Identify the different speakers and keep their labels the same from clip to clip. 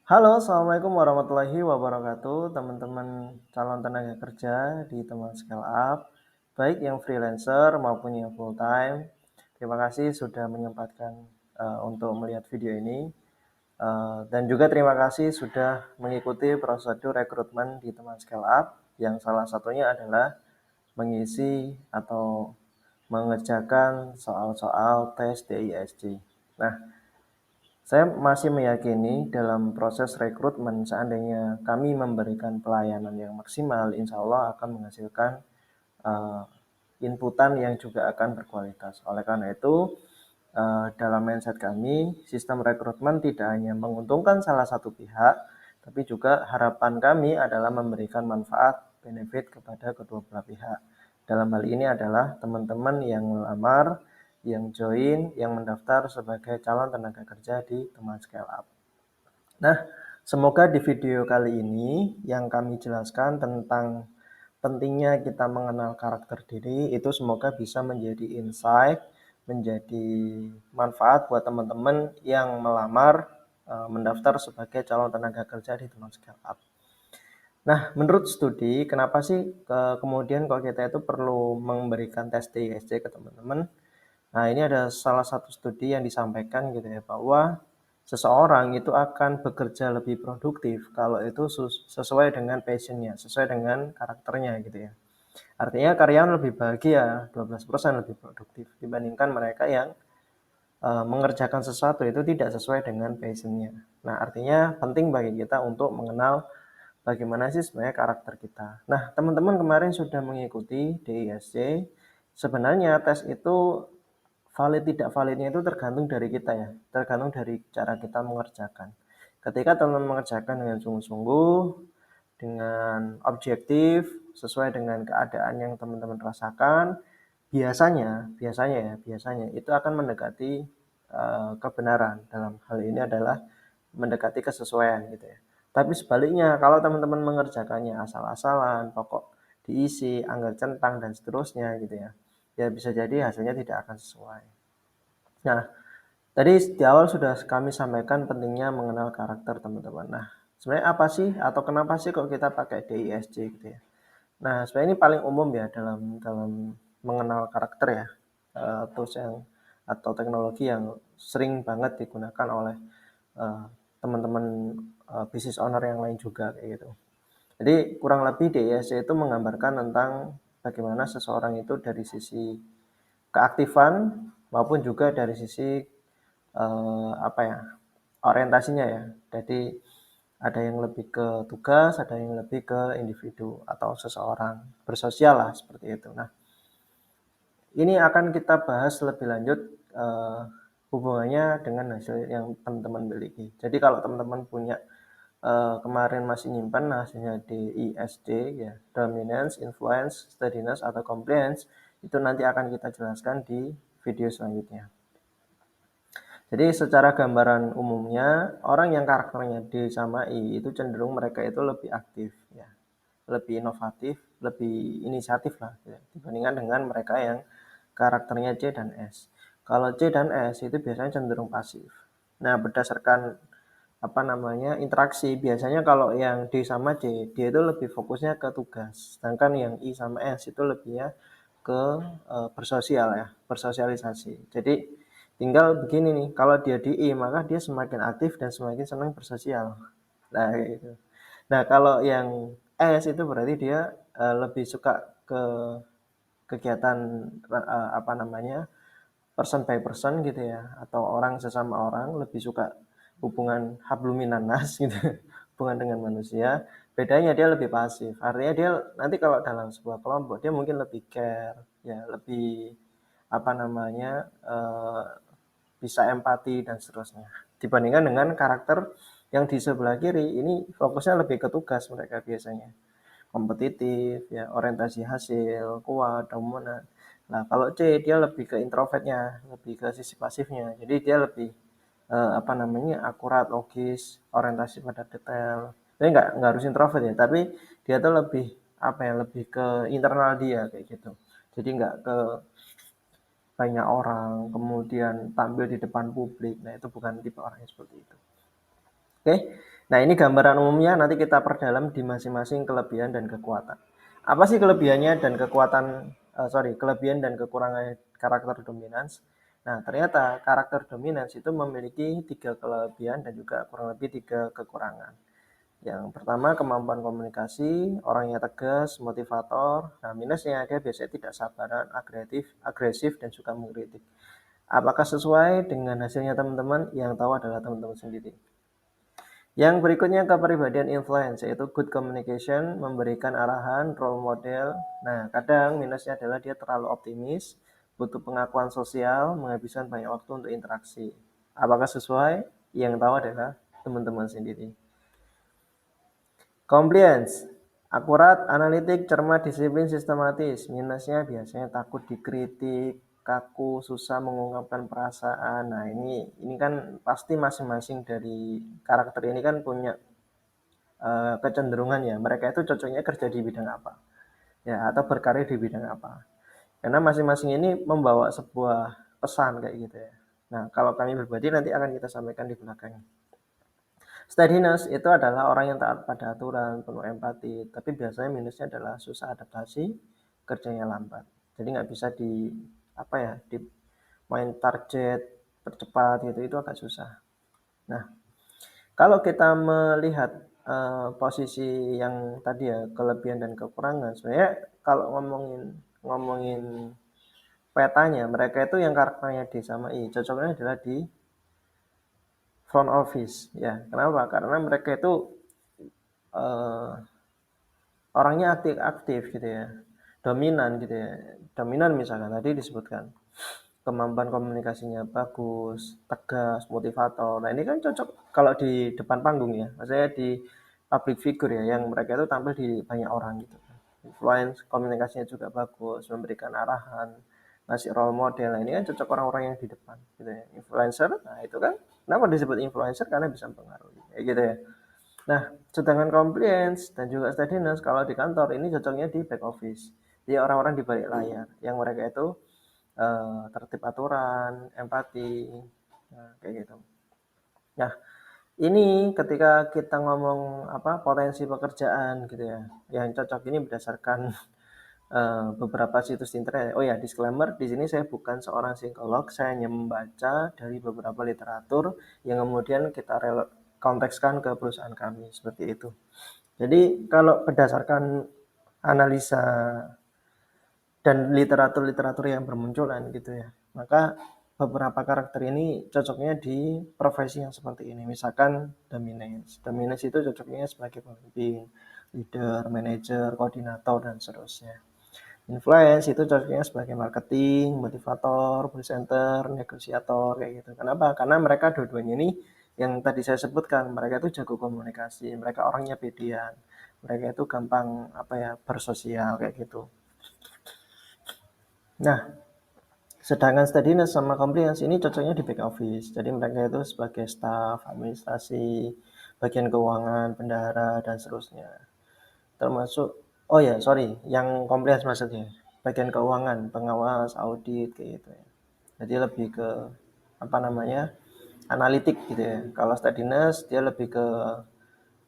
Speaker 1: Halo, Assalamualaikum warahmatullahi wabarakatuh, teman-teman calon tenaga kerja di Teman Scale Up, baik yang freelancer maupun yang full time. Terima kasih sudah menyempatkan untuk melihat video ini. Dan juga terima kasih sudah mengikuti prosedur rekrutmen di Teman Scale Up, yang salah satunya adalah mengisi atau mengerjakan soal-soal tes DISC. Nah, saya masih meyakini dalam proses rekrutmen, seandainya kami memberikan pelayanan yang maksimal, insya Allah akan menghasilkan uh, inputan yang juga akan berkualitas. Oleh karena itu, dalam mindset kami, sistem rekrutmen tidak hanya menguntungkan salah satu pihak, tapi juga harapan kami adalah memberikan manfaat benefit kepada kedua belah pihak. Dalam hal ini adalah teman-teman yang melamar, yang join, yang mendaftar sebagai calon tenaga kerja di Teman Scale Up. Nah, semoga di video kali ini yang kami jelaskan tentang pentingnya kita mengenal karakter diri itu semoga bisa menjadi insight, menjadi manfaat buat teman-teman yang melamar mendaftar sebagai calon tenaga kerja di Teman Scale Up. Nah, menurut studi, kenapa sih kemudian kalau kita itu perlu memberikan tes DISC ke teman-teman? Nah, ini ada salah satu studi yang disampaikan gitu ya, bahwa seseorang itu akan bekerja lebih produktif kalau itu sesuai dengan passionnya, sesuai dengan karakternya gitu ya. Artinya karyawan lebih bahagia, 12% lebih produktif dibandingkan mereka yang mengerjakan sesuatu itu tidak sesuai dengan passionnya. Nah, artinya penting bagi kita untuk mengenal bagaimana sih sebenarnya karakter kita. Nah, teman-teman kemarin sudah mengikuti DISC. Sebenarnya tes itu valid tidak validnya itu tergantung dari kita ya, tergantung dari cara kita mengerjakan. Ketika teman mengerjakan dengan sungguh-sungguh, dengan objektif, sesuai dengan keadaan yang teman-teman rasakan, biasanya itu akan mendekati kebenaran. Dalam hal ini adalah mendekati kesesuaian gitu ya. Tapi sebaliknya, kalau teman-teman mengerjakannya asal-asalan, pokok diisi, anggar centang dan seterusnya gitu ya, ya bisa jadi hasilnya tidak akan sesuai. Nah, tadi di awal sudah kami sampaikan pentingnya mengenal karakter teman-teman. Nah, sebenarnya apa sih atau kenapa sih kok kita pakai DISC gitu ya? Nah, sebenarnya ini paling umum ya dalam dalam mengenal karakter ya. Tools yang atau teknologi yang sering banget digunakan oleh eh, teman-teman business owner yang lain juga kayak gitu. Jadi kurang lebih DISC itu menggambarkan tentang bagaimana seseorang itu dari sisi keaktifan maupun juga dari sisi apa ya, orientasinya ya. Jadi ada yang lebih ke tugas, ada yang lebih ke individu atau seseorang bersosial lah seperti itu. Nah, ini akan kita bahas lebih lanjut eh, hubungannya dengan hasil yang teman-teman miliki. Jadi kalau teman-teman punya kemarin masih nyimpan hasilnya DISC ya, dominance, influence, steadiness atau compliance, itu nanti akan kita jelaskan di video selanjutnya. Jadi secara gambaran umumnya, orang yang karakternya D sama I itu cenderung mereka itu lebih aktif ya, lebih inovatif, lebih inisiatif lah ya, dibandingkan dengan mereka yang karakternya C dan S. Kalau C dan S itu biasanya cenderung pasif. Nah, berdasarkan apa namanya interaksi, biasanya kalau yang D sama C, dia itu lebih fokusnya ke tugas, sedangkan yang I sama S itu lebihnya ke bersosial ya, bersosialisasi. Jadi tinggal begini nih, kalau dia di I maka dia semakin aktif dan semakin senang bersosial. Nah, gitu. Nah, kalau yang S itu berarti dia lebih suka ke kegiatan apa namanya person by person gitu ya, atau orang sesama orang, lebih suka hubungan habluminanas gitu, hubungan dengan manusia. Bedanya dia lebih pasif, artinya dia nanti kalau dalam sebuah kelompok dia mungkin lebih care ya, lebih apa namanya bisa empati dan seterusnya, dibandingkan dengan karakter yang di sebelah kiri ini fokusnya lebih ke tugas, mereka biasanya kompetitif ya, orientasi hasil, kuat, dominan. Nah, kalau C dia lebih ke introvertnya, lebih ke sisi pasifnya. Jadi dia lebih apa namanya akurat, logis, orientasi pada detail. Tapi nggak harus introvert ya, tapi dia tuh lebih apa ya, lebih ke internal dia kayak gitu. Jadi nggak ke banyak orang, kemudian tampil di depan publik. Nah, itu bukan tipe orang yang seperti itu. Oke. Nah, ini gambaran umumnya, nanti kita perdalam di masing-masing kelebihan dan kekuatan. Apa sih kelebihannya dan kekuatan, kelebihan dan kekurangan karakter dominans? Nah, ternyata karakter dominans itu memiliki 3 kelebihan dan juga kurang lebih 3 kekurangan. Yang pertama, kemampuan komunikasi, orangnya tegas, motivator. Nah, minusnya dia biasanya tidak sabaran, agresif dan suka mengkritik. Apakah sesuai dengan hasilnya teman-teman? Yang tahu adalah teman-teman sendiri. Yang berikutnya kepribadian influence, yaitu good communication, memberikan arahan, role model. Nah, kadang minusnya adalah dia terlalu optimis, butuh pengakuan sosial, menghabiskan banyak waktu untuk interaksi. Apakah sesuai? Yang tahu adalah teman-teman sendiri. Compliance, akurat, analitik, cermat, disiplin, sistematis. Minusnya biasanya takut dikritik, kaku, susah mengungkapkan perasaan. Nah, ini kan pasti masing-masing dari karakter ini kan punya kecenderungan ya. Mereka itu cocoknya kerja di bidang apa, ya, atau berkarir di bidang apa. Karena masing-masing ini membawa sebuah pesan kayak gitu ya. Nah, kalau kami berbagi nanti akan kita sampaikan di belakang. Steadiness itu adalah orang yang taat pada aturan, penuh empati, tapi biasanya minusnya adalah susah adaptasi, kerjanya lambat. Jadi nggak bisa di main target percepat gitu, itu agak susah. Nah, kalau kita melihat posisi yang tadi ya, kelebihan dan kekurangan, sebenarnya kalau ngomongin ngomongin petanya, mereka itu yang karakternya D sama I, cocoknya adalah di front office ya. Kenapa? Karena mereka itu eh, orangnya aktif gitu ya, dominan gitu ya. Dominan misalkan tadi disebutkan kemampuan komunikasinya bagus, tegas, motivator. Nah, ini kan cocok kalau di depan panggung ya, maksudnya di public figure ya, yang mereka itu tampil di banyak orang gitu. Influence, komunikasinya juga bagus, memberikan arahan, ngasih role model. Nah, ini kan cocok orang-orang yang di depan gitu ya. Influencer, nah itu kan kenapa disebut influencer, karena bisa mempengaruhi kayak gitu ya. Nah, sedangkan compliance dan juga steadiness kalau di kantor ini cocoknya di back office. Jadi orang-orang di balik layar yang mereka itu tertib aturan, empati, nah, kayak gitu. Nah, ini ketika kita ngomong potensi pekerjaan gitu ya, yang cocok ini berdasarkan beberapa situs internet. Oh ya, disclaimer, di sini saya bukan seorang psikolog, saya hanya membaca dari beberapa literatur yang kemudian kita kontekskan ke perusahaan kami, seperti itu. Jadi kalau berdasarkan analisa dan literatur-literatur yang bermunculan gitu ya, maka beberapa karakter ini cocoknya di profesi yang seperti ini. Misalkan dominance. Dominance itu cocoknya sebagai pemimpin, leader, manager, koordinator, dan seterusnya. Influence itu cocoknya sebagai marketing, motivator, presenter, negosiator, kayak gitu. Kenapa? Karena mereka dua-duanya ini yang tadi saya sebutkan, mereka itu jago komunikasi, mereka orangnya pedean, mereka itu gampang bersosial kayak gitu. Nah, sedangkan steadiness sama compliance ini cocoknya di back office. Jadi mereka itu sebagai staff, administrasi, bagian keuangan, bendahara, dan seterusnya. Termasuk, oh ya, sorry, yang compliance maksudnya. Bagian keuangan, pengawas, audit, kayak gitu ya. Jadi lebih ke, analitik gitu ya. Kalau steadiness, dia lebih ke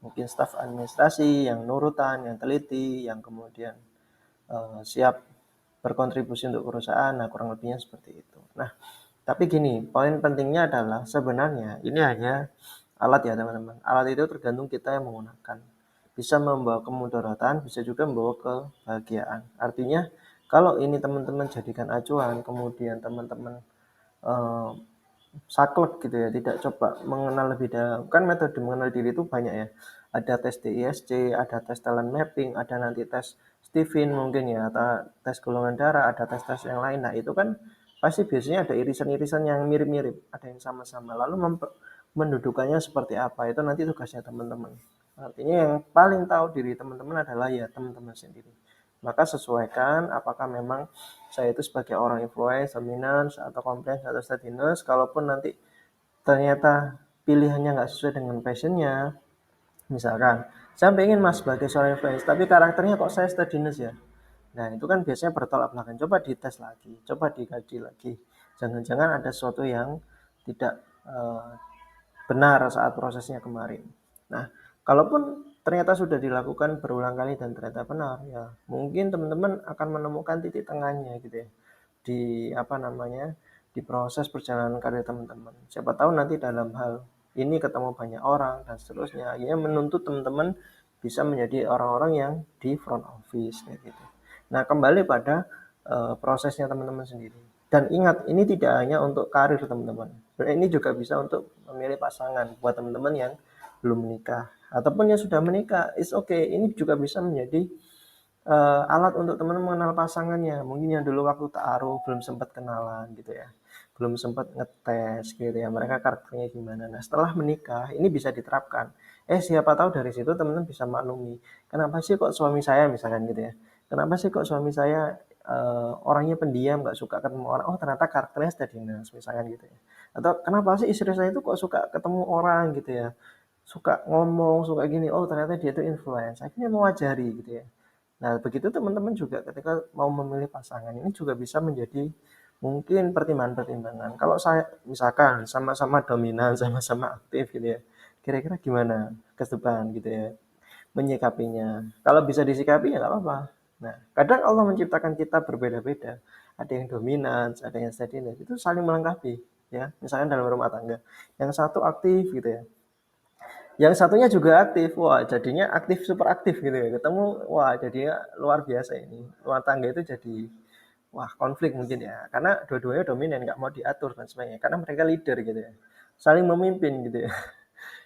Speaker 1: mungkin staff administrasi, yang nurutan, yang teliti, yang kemudian siap berkontribusi untuk perusahaan. Nah, kurang lebihnya seperti itu. Nah, tapi gini, poin pentingnya adalah sebenarnya ini hanya alat ya teman-teman. Alat itu tergantung kita yang menggunakan. Bisa membawa kemudaratan, bisa juga membawa kebahagiaan. Artinya kalau ini teman-teman jadikan acuan, kemudian teman-teman eh, saklek gitu ya, tidak coba mengenal lebih dalam. Kan metode mengenal diri itu banyak ya. Ada tes DISC, ada tes talent mapping, ada nanti tes Stephen mungkin ya, atau tes golongan darah, ada tes-tes yang lain. Nah, itu kan pasti biasanya ada irisan-irisan yang mirip-mirip, ada yang sama-sama. Lalu mendudukannya seperti apa, itu nanti tugasnya teman-teman. Artinya yang paling tahu diri teman-teman adalah ya teman-teman sendiri. Maka sesuaikan apakah memang saya itu sebagai orang influence, dominance, atau compliance, atau steadiness. Kalaupun nanti ternyata pilihannya nggak sesuai dengan passionnya, misalkan saya pengen mas sebagai seorang influence, tapi karakternya kok saya steadiness ya. Nah, itu kan biasanya bertolak belakang. Coba dites lagi, coba dikaji lagi. Jangan-jangan ada sesuatu yang tidak benar saat prosesnya kemarin. Nah, kalaupun ternyata sudah dilakukan berulang kali dan ternyata benar, ya mungkin teman-teman akan menemukan titik tengahnya gitu ya. Di apa namanya, di proses perjalanan karir teman-teman. Siapa tahu nanti dalam hal ini ketemu banyak orang dan seterusnya, akhirnya menuntut teman-teman bisa menjadi orang-orang yang di front office kayak gitu. Nah, kembali pada prosesnya teman-teman sendiri. Dan ingat, ini tidak hanya untuk karir teman-teman. Ini juga bisa untuk memilih pasangan buat teman-teman yang belum menikah ataupun yang sudah menikah. It's okay. Ini juga bisa menjadi alat untuk teman-teman mengenal pasangannya. Mungkin yang dulu waktu taruh belum sempat kenalan gitu ya. Belum sempat ngetes gitu ya. Mereka karakternya gimana. Nah, setelah menikah ini bisa diterapkan. Siapa tahu dari situ teman-teman bisa maklumi. Kenapa sih kok suami saya misalkan gitu ya. Kenapa sih kok suami saya orangnya pendiam, nggak suka ketemu orang. Oh, ternyata karakternya steadiness misalkan gitu ya. Atau kenapa sih istri saya itu kok suka ketemu orang gitu ya. Suka ngomong, suka gini. Oh, ternyata dia itu influence. Akhirnya mewajari gitu ya. Nah, begitu teman-teman juga ketika mau memilih pasangan ini juga bisa menjadi mungkin pertimbangan-pertimbangan. Kalau saya misalkan sama-sama dominan, sama-sama aktif gitu ya, kira-kira gimana ke depan gitu ya, menyikapinya. Kalau bisa disikapi ya nggak apa-apa. Nah, kadang Allah menciptakan kita berbeda-beda. Ada yang dominan, ada yang steadiness. Itu saling melengkapi ya. Misalkan dalam rumah tangga, yang satu aktif gitu ya, yang satunya juga aktif. Wah, jadinya aktif super aktif gitu ya. Ketemu, wah jadinya luar biasa ini. Rumah tangga itu jadi wah konflik mungkin ya. Karena dua-duanya dominan, nggak mau diatur dan sebagainya. Karena mereka leader gitu ya. Saling memimpin gitu ya.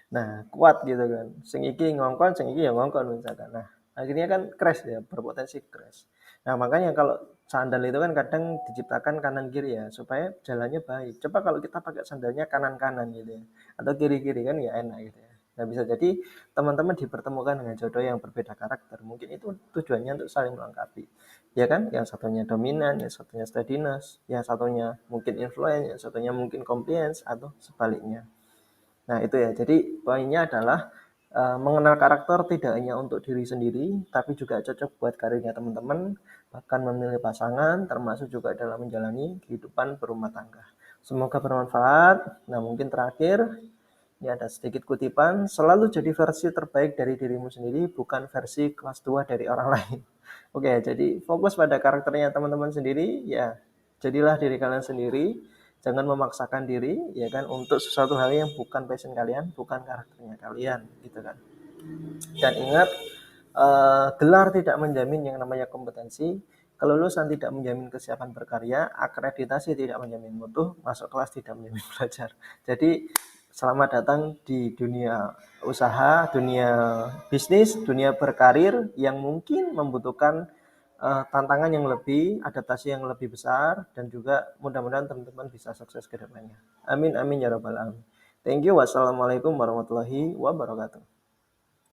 Speaker 1: Nah, kuat gitu kan. Sing iki ngongkon, sing iki ya ngongkon misalkan. Nah, akhirnya kan crash ya, berpotensi crash. Nah, makanya kalau sandal itu kan kadang diciptakan kanan kiri ya, supaya jalannya baik. Coba kalau kita pakai sandalnya kanan-kanan gitu ya, atau kiri-kiri kan ya enak gitu ya. Nah, bisa jadi teman-teman dipertemukan dengan jodoh yang berbeda karakter. Mungkin itu tujuannya untuk saling melengkapi. Ya kan? Yang satunya dominan, yang satunya steadiness, yang satunya mungkin influence, yang satunya mungkin compliance, atau sebaliknya. Nah, itu ya. Jadi poinnya adalah mengenal karakter tidak hanya untuk diri sendiri, tapi juga cocok buat karirnya teman-teman, bahkan memilih pasangan, termasuk juga dalam menjalani kehidupan berumah tangga. Semoga bermanfaat. Nah, mungkin terakhir, ini ada sedikit kutipan, selalu jadi versi terbaik dari dirimu sendiri, bukan versi kelas 2 dari orang lain. Oke, jadi fokus pada karakternya teman-teman sendiri, ya jadilah diri kalian sendiri, jangan memaksakan diri, ya kan, untuk sesuatu hal yang bukan passion kalian, bukan karakternya kalian, gitu kan. Dan ingat, gelar tidak menjamin yang namanya kompetensi, kelulusan tidak menjamin kesiapan berkarya, akreditasi tidak menjamin mutu, masuk kelas tidak menjamin belajar. Jadi selamat datang di dunia usaha, dunia bisnis, dunia berkarir yang mungkin membutuhkan tantangan yang lebih, adaptasi yang lebih besar, dan juga mudah-mudahan teman-teman bisa sukses ke depannya. Amin, amin, ya rabbal alamin. Thank you. Wassalamualaikum warahmatullahi wabarakatuh.